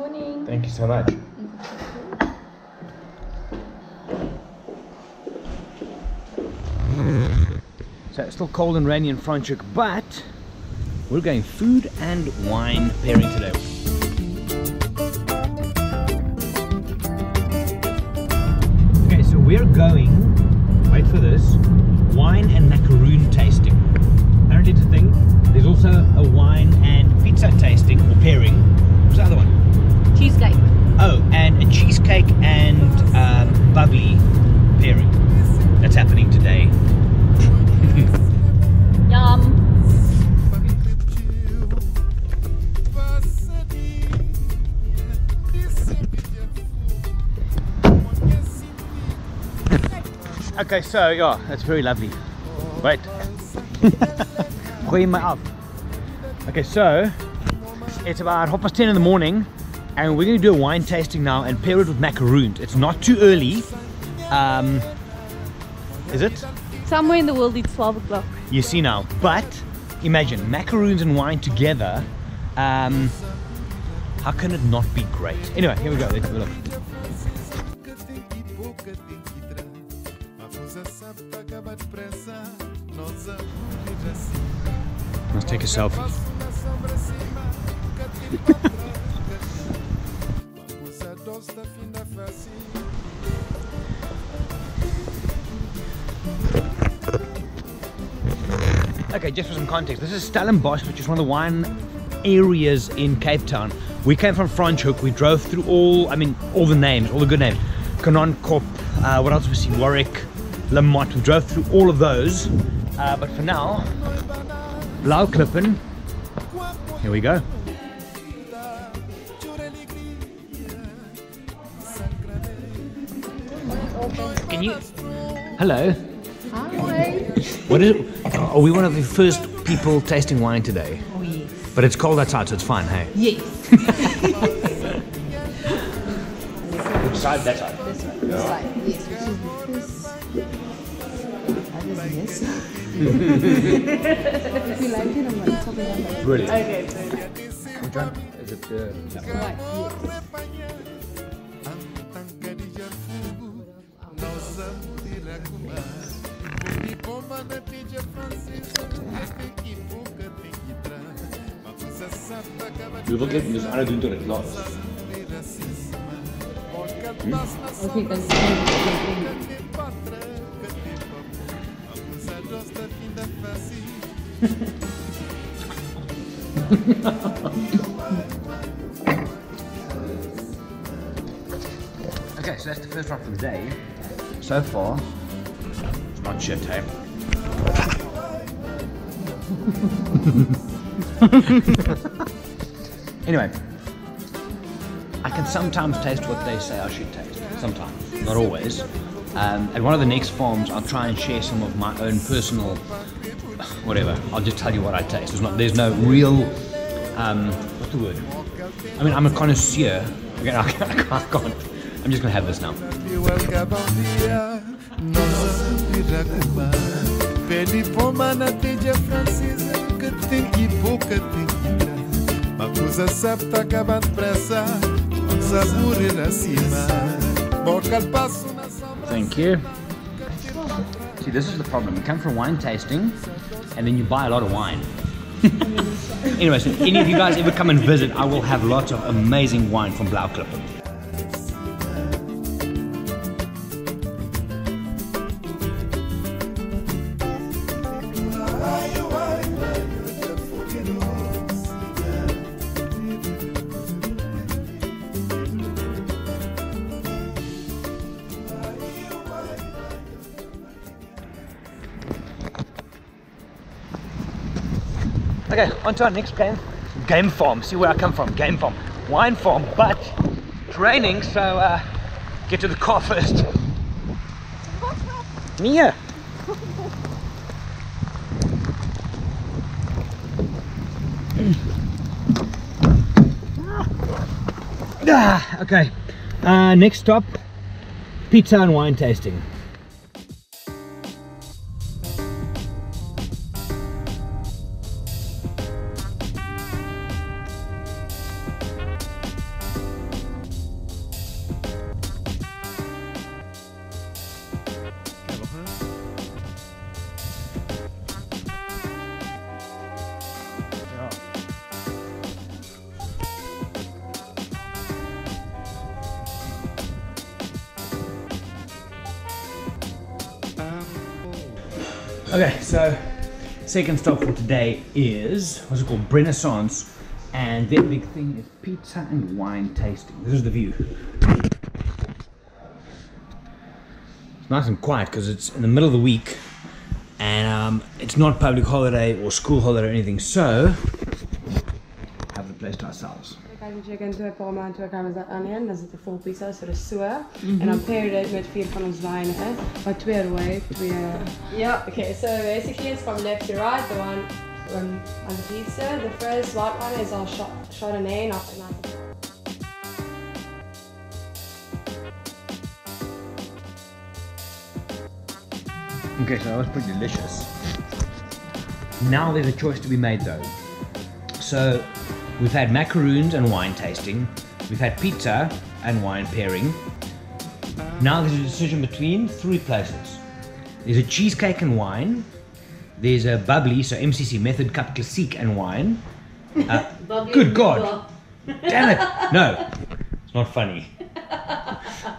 morning. Thank you so much. So it's still cold and rainy in Franschhoek, but we're going food and wine pairing today. Okay, so we're going, wait for this, wine and macaroon tasting. Apparently it's a thing. There's also a wine and pizza tasting or pairing. What's the other one? Cheesecake. Oh, and a cheesecake and bubbly pairing. That's happening today. Yum. Okay, so yeah, that's very lovely. Wait. Gooi my af. Okay, so it's about 10:30 in the morning, and we're going to do a wine tasting now and pair it with macaroons. It's not too early. Is it? Somewhere in the world it's 12 o'clock. You see now, but imagine macaroons and wine together. How can it not be great? Anyway, here we go. Let's have a look. Let's take a selfie. Okay, just for some context, this is Stellenbosch, which is one of the wine areas in Cape Town. We came from Franschhoek. We drove through all the names, all the good names. Kanonkop, what else we see? Warwick, Lamott. We drove through all of those. But for now, Blauklippen. Here we go. Can you? Hello. Hi. What is it? Are we one of the first people tasting wine today? Oh yes. But it's cold outside, so it's fine, hey? Yes. Which side? That side? This one. This side. Yes. Which is this. If you like it, I'm going to top it on. Brilliant. Okay. So Which one? Is it right. We wil dit dus aan doen tot het laat is. Okay, then. Okay, so that's the first one for the day. So far, it's not shit, hey? Anyway, I can sometimes taste what they say I should taste. Sometimes, not always. At one of the next farms, I'll try and share some of my own personal, whatever. I'll just tell you what I taste. There's no real, what's the word? I mean, I'm a connoisseur. Again, I can't. I'm just gonna have this now. Thank you. See, this is the problem. You come for wine tasting and then you buy a lot of wine. Anyway, so if any of you guys ever come and visit, I will have lots of amazing wine from Blauklippen. Okay, on to our next game farm. See where I come from, game farm, wine farm, but it's raining, so get to the car first. Mia! Okay, next stop, pizza and wine tasting. Okay, so second stop for today is, what's it called, Renaissance, and their big thing is pizza and wine tasting. This is the view. It's nice and quiet because it's in the middle of the week, and it's not public holiday or school holiday or anything, so have the place to ourselves. Ek het chicken toe 'n paar maande toe kwam is dat aan een, dan zit 'n vol pizza, so dis so. En dan pair dit met 4 van ons wyne, maar 2 rooi, 2. Yeah, okay, so basically it's from left to right, the one on the pizza. The first white one is our Chardonnay, not another. Okay, so that was pretty delicious. Now there's a choice to be made though. So we've had macaroons and wine tasting, we've had pizza and wine pairing. Now there's a decision between 3 places. There's a cheesecake and wine, there's a bubbly, so MCC, Method Cup Classique and wine. Good God! Damn it! No, it's not funny.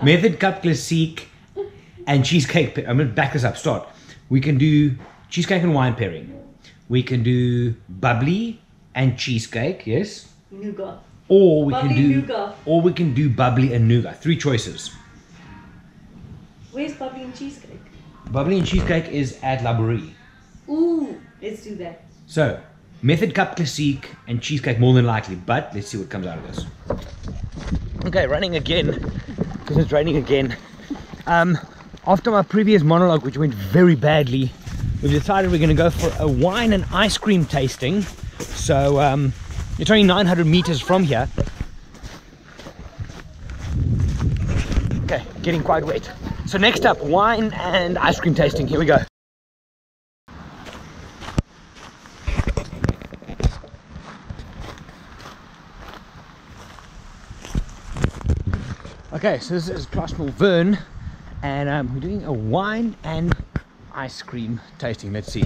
Method Cup Classique and cheesecake. I'm going to back this up. Start. We can do cheesecake and wine pairing. We can do bubbly and cheesecake. Yes. Nougat. Or we Bubbly can do nougat. Or we can do bubbly and nougat. 3 choices. Where's bubbly and cheesecake? Bubbly and cheesecake is at La Bourrie. Ooh, let's do that. So Method Cup Classique and cheesecake more than likely. But let's see what comes out of this. Okay, running again because it's raining again. After my previous monologue, which went very badly, we've decided we're going to go for a wine and ice cream tasting. So it's only 900 meters from here. Okay, getting quite wet. So next up, wine and ice cream tasting. Here we go. Okay, so this is Classmal Vern, and we're doing a wine and ice cream tasting. Let's see.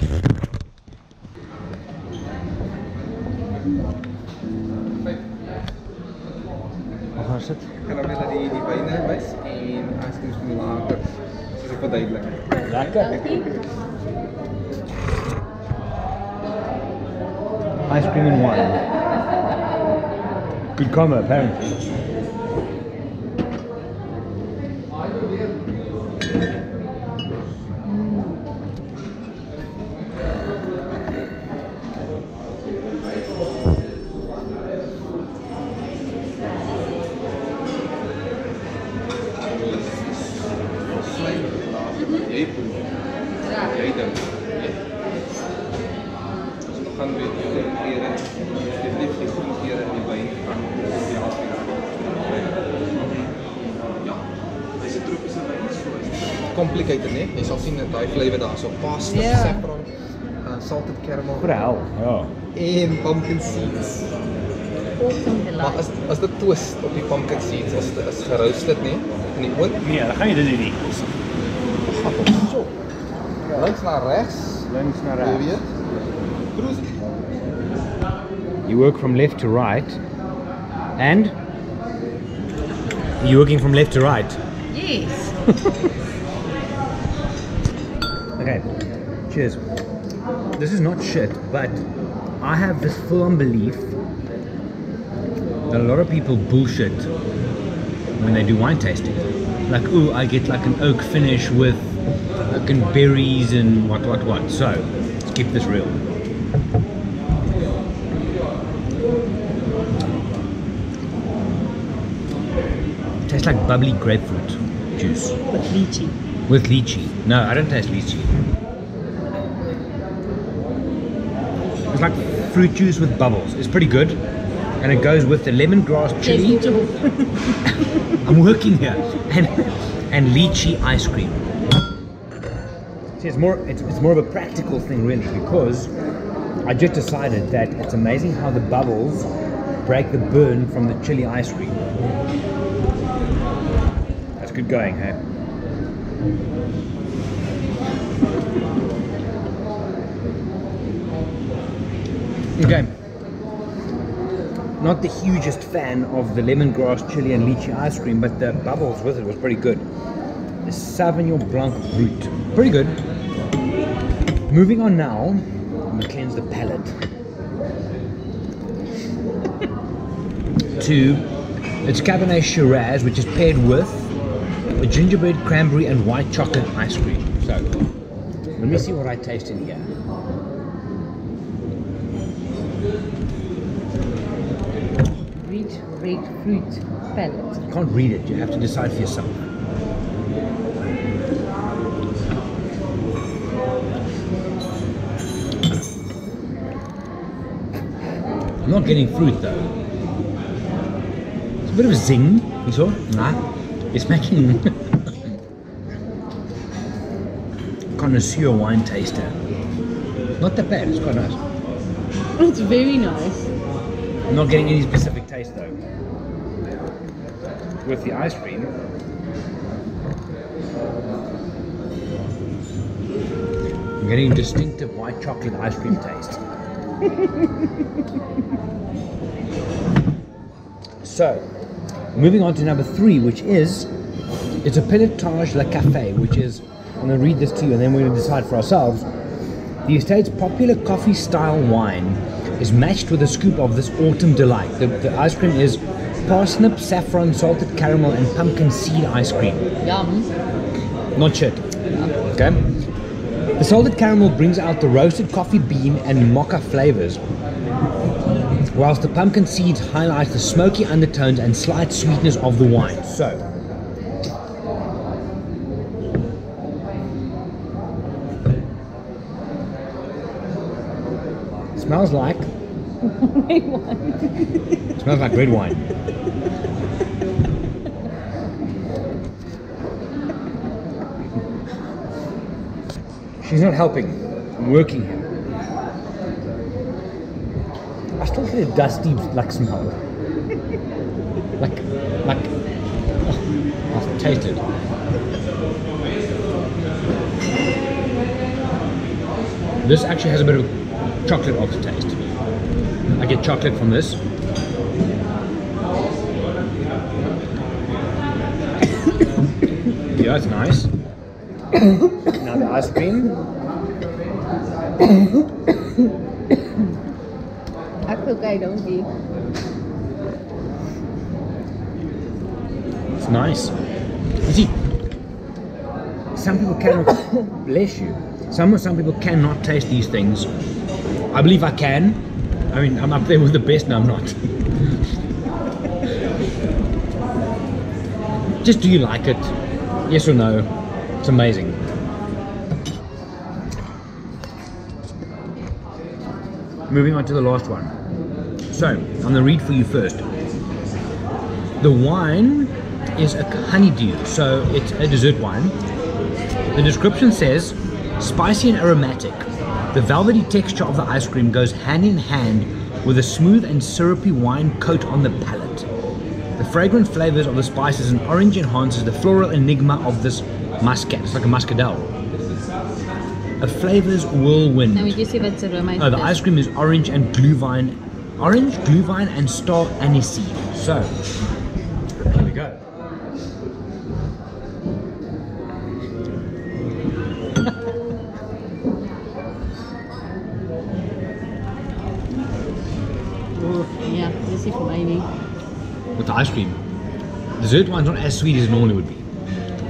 Wat was het? En dan willen die wijnen wijs en ijscreams van later. Zoals ik verduidelijk. Lekker. Ice cream and wine. Good combo, apparently. Jij dan. Dus we gaan weer keren. Dit liefst die groen keren en die wijn gaan die ja, deze tropische wijn is zo complicated, nee? Je zal zien dat hij flavor daar zo pasta, saffron, salted caramel. Verhaal. Ja. En pumpkin seeds. Maar as dit twist op die pumpkin seeds, as dit is geroosterd, nee? In die oond. Nee, dan ga je dit niet. Zo. Links naar rechts. Links naar rechts. Weer. Cruise. You work from left to right. And? You're working from left to right. Yes. Okay, cheers. This is not shit, but I have this firm belief that a lot of people bullshit when they do wine tasting. Like, ooh, I get like an oak finish with fucking berries and what. So, let's keep this real. It tastes like bubbly grapefruit juice. With lychee. With lychee. No, I don't taste lychee. It's like fruit juice with bubbles. It's pretty good. And it goes with the lemongrass chili. I'm working here. And lychee ice cream. See, it's more of a practical thing really, because I just decided that it's amazing how the bubbles break the burn from the chili ice cream. That's good going, hey? Okay. Not the hugest fan of the lemongrass chili and lychee ice cream, but the bubbles with it was pretty good. The Sauvignon Blanc Brut. Pretty good. Moving on now, I'm going to cleanse the palate to its Cabernet Shiraz, which is paired with a gingerbread, cranberry, and white chocolate ice cream. So, let me see what I taste in here. Rich red fruit palette. You can't read it, you have to decide for yourself. I'm not getting fruit though. It's a bit of a zing, you saw? Nah. It's making connoisseur wine taster. Not that bad, it's quite nice. It's very nice. I'm not getting any specific taste though. With the ice cream, I'm getting distinctive white chocolate ice cream taste. So, moving on to number 3, which is, it's a Pilotage La Café, which is, I'm going to read this to you and then we're going to decide for ourselves. The estate's popular coffee style wine is matched with a scoop of this autumn delight. The ice cream is parsnip, saffron, salted caramel and pumpkin seed ice cream. Yum. Not shit. Okay. The salted caramel brings out the roasted coffee bean and mocha flavors, whilst the pumpkin seeds highlight the smoky undertones and slight sweetness of the wine. So, it smells like Red wine. it smells like red wine. She's not helping. I'm working here. I still get a dusty like smell. like I'll taste it. This actually has a bit of chocolate aftertaste. I get chocolate from this. Yeah, it's nice. Now the ice cream. Ek wil kyk, dankie. It's nice. You see, some people cannot, bless you, some people cannot taste these things. I believe I can. I mean, I'm up there with the best, no I'm not. Just do you like it? Yes or no? It's amazing. Moving on to the last one. So, I'm going to read for you first. The wine is a honeydew, so it's a dessert wine. The description says, spicy and aromatic. The velvety texture of the ice cream goes hand in hand with a smooth and syrupy wine coat on the palate. The fragrant flavors of the spices and orange enhances the floral enigma of this muscat. It's like a muscadel. A flavor's whirlwind. Nou moet jy sê wat se roomys Oh, the ice cream is orange, glühwein, and star anise. So, here we go. Ja, dis nie vir my nie. With the ice cream. Dessert wine's not as sweet as it normally would be.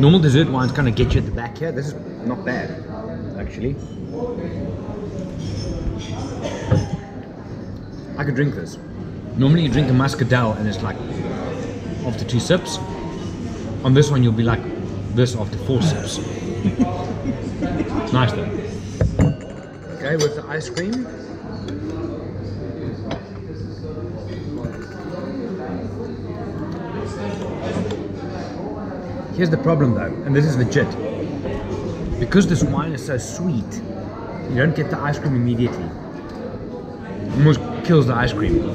Normal dessert wines kind of get you at the back here. This is not bad, actually. I could drink this. Normally you drink a muscadel and it's like after 2 sips. On this one you'll be like this after 4 sips. It's nice though. Okay, with the ice cream. Here's the problem though, and this is legit. Because this wine is so sweet, you don't get the ice cream immediately. Almost kills the ice cream.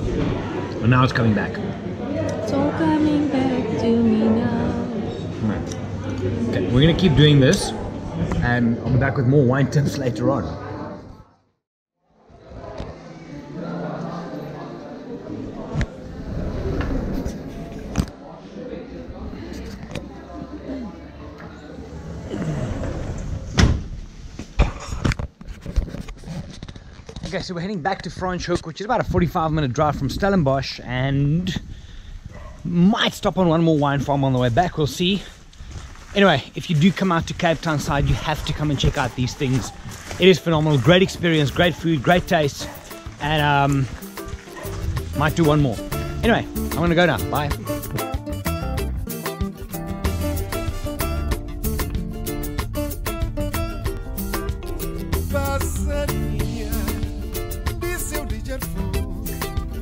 And now it's coming back. It's all coming back to me now. Okay, we're gonna keep doing this, and I'll be back with more wine tips later on. Okay, so we're heading back to Franschhoek, which is about a 45-minute drive from Stellenbosch, and might stop on one more wine farm on the way back, we'll see. Anyway, if you do come out to Cape Town side, you have to come and check out these things. It is phenomenal, great experience, great food, great taste, and might do one more. Anyway, I'm gonna go now, bye. Pasadhina, disse eu de fogo,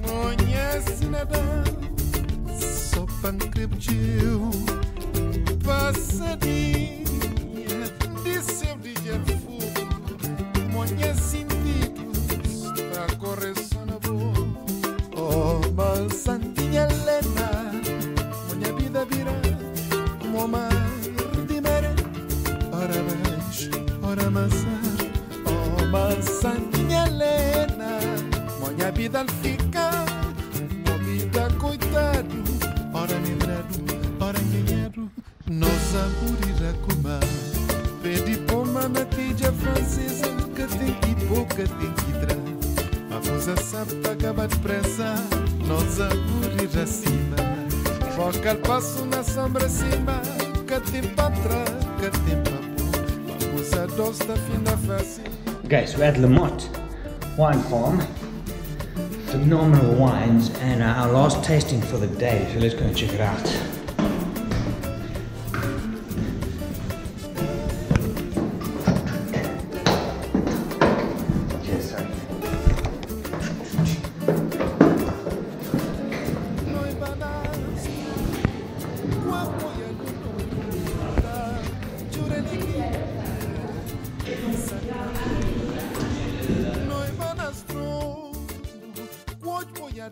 conhece nada, só pancrepiu. Pasadhina, disse eu de fogo, conhece sentidos, a correção na boa. Oh, mas Santinha Helena, minha vida vira, mo mar de maré, ora baixo, ora maçã. Santinha Helena, minha vida fica, minha vida coitado, ora lembrado, ora ganhado, nossa burira comar. Pedi poma na tia francesa, que tem que pouca tem que entrar. A coisa sabe acabar depressa, nossa burira acima. Foca o passo na sombra cima, que tem para trás, que tem para pôr. A coisa doce da fim da face. Okay, so we're at Lamott Wine Farm, phenomenal wines, and our last tasting for the day, so let's go and check it out. Cheers, sorry.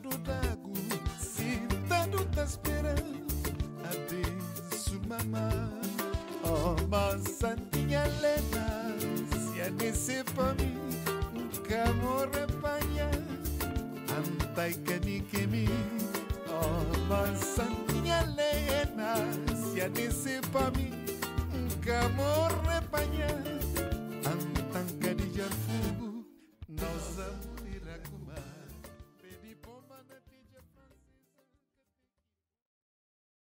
Do dago, se tanto tá esperando, abenço mamá. Oh, mas Santinha Helena, se a descer pra mim, nunca morre apanha, antai que me. Oh, mas Santinha Helena, se a descer pra mim, nunca morre.